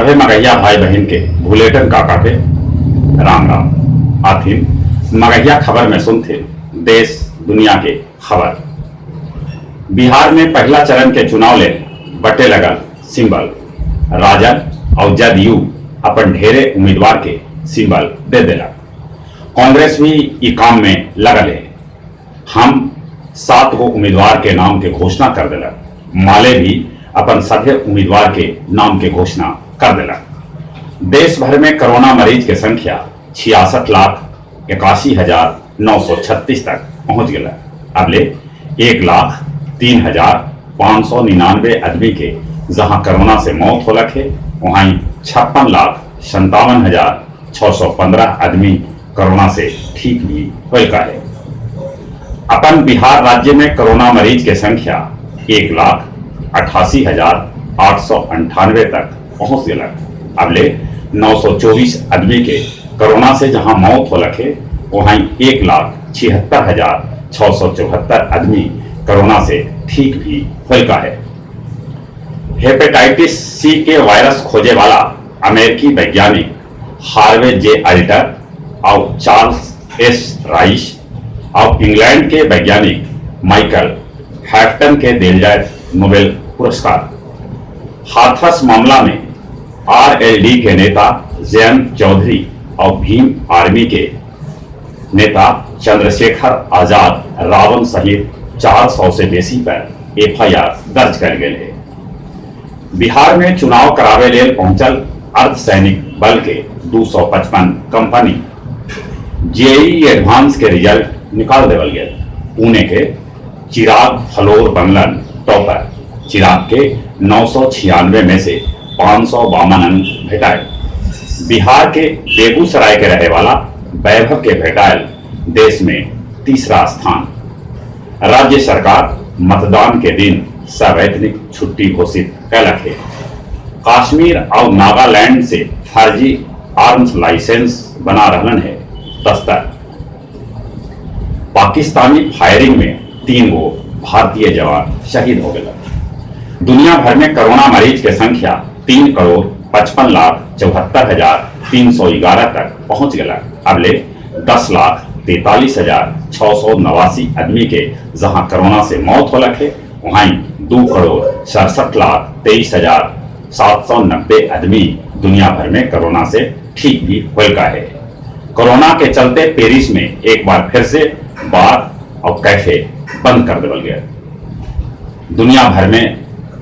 सभे मगैया भाई बहन के भूलेटन काका के राम राम। आथिन मगैया खबर में सुनते देश दुनिया के खबर। बिहार में पहला चरण के चुनाव ले बटे लगल सिंबल। राजद और जदयू अपन ढेरे उम्मीदवार के सिंबल दे दिलक। कांग्रेस भी ई काम में लगल है। हम 7 गो उम्मीदवार के नाम के घोषणा कर दिलक। माले भी अपन सभे उम्मीदवार के नाम के घोषणा कर दिलक। देश भर में कोरोना मरीज के संख्या 66,81,936 तक पहुंच गया। अबले 1,03,599 आदमी के जहां कोरोना से मौत हो लगे, वहीं 56,57,615 आदमी कोरोना से ठीक भी होलका है। अपन बिहार राज्य में कोरोना मरीज के संख्या 1,88,898 तक पहुंच गया। अबले 924 आदमी के कोरोना से जहां मौत हो लगे, वहीं 1,76,674 आदमी कोरोना से ठीक भी होलका है। हेपेटाइटिस सी के वायरस खोजे वाला अमेरिकी वैज्ञानिक हार्वे जे अल्टर और चार्ल्स एस राइस और इंग्लैंड के वैज्ञानिक माइकल हैफ्टन के दिल जाए नोबेल पुरस्कार। हाथरस मामला में आरएलडी के नेता जयंत चौधरी और भीम आर्मी के नेता चंद्रशेखर आजाद रावण सहित 400 से बेसी पर एफआईआर दर्ज कर गए है। बिहार में चुनाव करावे लेल पहुंचल अर्धसैनिक बल के 255 कंपनी जेईई एडवांस के रिजल्ट निकाल देवल गया। पुणे के चिराग फलोर बनलन टॉपर। चिराग के 996 में से 552 अंक भेटाए। बिहार के बेगूसराय के रहे वाला वैभव के भेटायल देश में तीसरा स्थान। राज्य सरकार मतदान के दिन सवैतनिक छुट्टी घोषित कैलक है। कश्मीर और नागालैंड से फर्जी आर्म्स लाइसेंस बना रहलन है तस्कर। पाकिस्तानी फायरिंग में 3 गो भारतीय जवान शहीद हो गए। दुनिया भर में कोरोना मरीज के संख्या 3,55,74,311 तक पहुंच गया। अबले 10,43,689 आदमी के जहां कोरोना से मौत हो लगे, वहीं 2,67,23,790 आदमी दुनिया भर में कोरोना से ठीक भी होलका है। कोरोना के चलते पेरिस में एक बार फिर से बार और कैफे बंद कर देवल गया। दुनिया भर में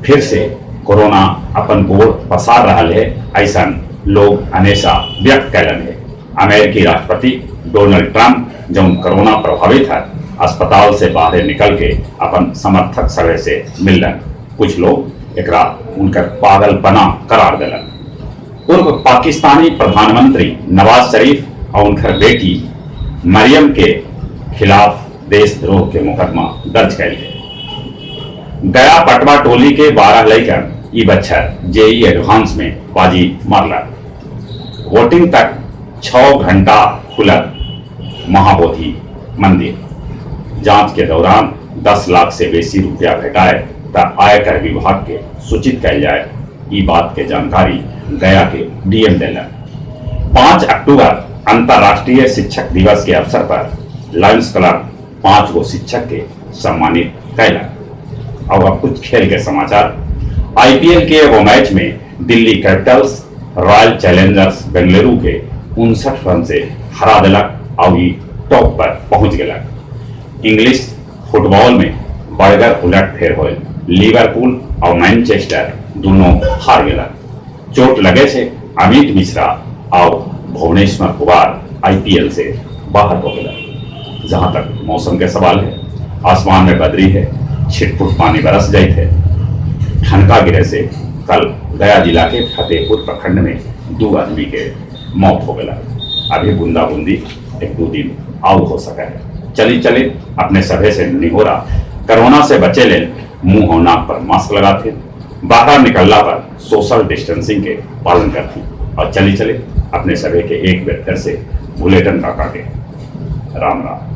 फिर से कोरोना अपन गोड़ पसार रहा है, ऐसा लोग हमेशा व्यक्त कैलन है। अमेरिकी राष्ट्रपति डोनाल्ड ट्रंप जो कोरोना प्रभावित है, अस्पताल से बाहर निकल के अपन समर्थक सभे से मिलन। कुछ लोग एकरा उनकर पागलपना करार दिलन। पूर्व पाकिस्तानी प्रधानमंत्री नवाज शरीफ और उनकर बेटी मरियम के खिलाफ देशद्रोह के मुकदमा दर्ज कैल है। गया पटवा टोली के 12 लड़कन ई बच्चर जेईई एडवांस में बाजी मारलक। वोटिंग तक 6 घंटा खुलल महाबोधि मंदिर। जांच के दौरान 10 लाख से बेसी रुपया भेटाए तक आयकर विभाग के सूचित कैल जाए। ई बात के जानकारी गया के डीएम दिलन। 5 अक्टूबर अंतर्राष्ट्रीय शिक्षक दिवस के अवसर पर लायंस क्लब 5 गो शिक्षक के सम्मानित कैलक। और अब कुछ खेल के समाचार। आईपीएल के एगो मैच में Delhi Capitals royal Challengers Bengaluru के 59 रन से हरा दिलक और टॉप पर पहुंच गया। इंग्लिश फुटबॉल में बर्गर उलट फेर हो, लिवरपूल और मैनचेस्टर दोनों हार गया। चोट लगे से अमित मिश्रा और भुवनेश्वर कुमार आईपीएल से बाहर हो गया। जहां तक मौसम के सवाल है, आसमान में बदरी है, छिटपुट पानी बरस जाए थे। ठनका गिरे से कल गया जिला के फतेहपुर प्रखंड में 2 आदमी के मौत हो गया। अभी बूंदा बूंदी 1-2 दिन आउ हो सका है। चली चली अपने सभे से निहोरा कोरोना से बचे ले मुंह और नाक पर मास्क लगाते, बाहर निकलना पर सोशल डिस्टेंसिंग के पालन करती और चली चले अपने सभे के एक बेर फिर से बुलेटिन का काटे। राम राम।